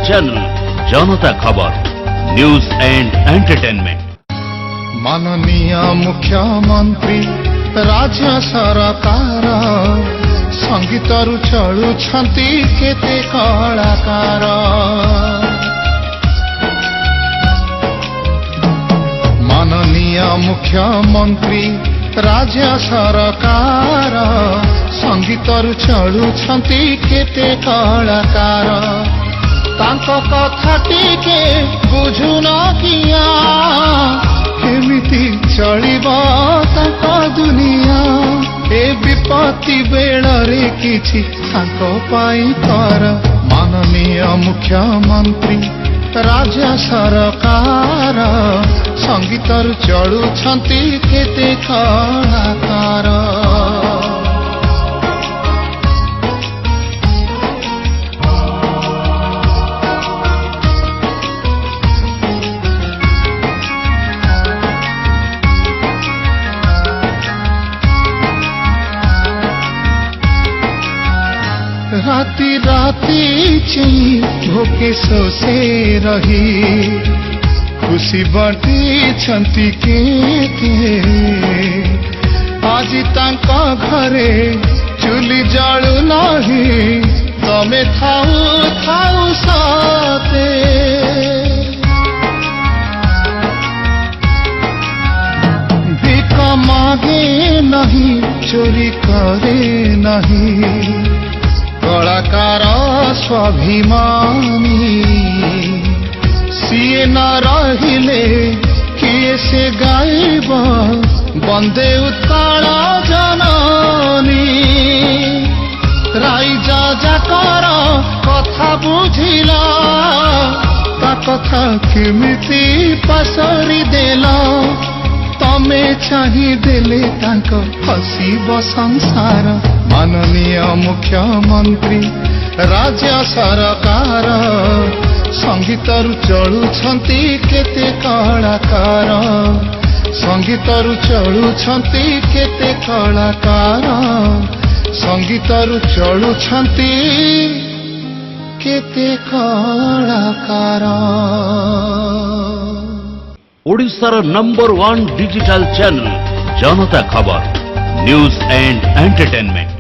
Channel जनता खबर news and entertainment. माननीय मुख्यमंत्री राज्य सरकार संगीतरु चलुछंती केते कलाकार। माननीय मुख्यमंत्री राज्य सरकार संगीतरु चलुछंती केते कलाकार। तांको कथा टिके बुझुन किया केमिति चलिबो तांको दुनिया। ए विपत्ति बेଳରେ किछि तांको पाई कर। माननीय मुख्यमंत्री राज्य सरकार संगीतरु चलुछंती केते कलाकार। राती राती चई भोके सोसे रही खुशी बाटी छंती के। आज तांका घरे चुली जालु नहीं तमे थाऊ थाऊ साथे। भिख मागे नहीं चोरी करे नहीं कलाकार स्वाभिमानी। सीए न रहिले किए से गाइब बंदे उत्कल जननी। राइजा जाकर कथा बुझिला ता कथा केमिति पसरी देला। तमे चाही देले तांको हसीब संसार। माननीय मुख्यमंत्री राज्य सरकार संगीतरु चलुछंती केते कलाकार। संगीतरु चलुछंती केते कलाकार। संगीतरु चलुछंती केते कलाकार। ओडिशार नंबर 1 डिजिटल चैनल जनता खबर न्यूज एंड एंटरटेनमेंट।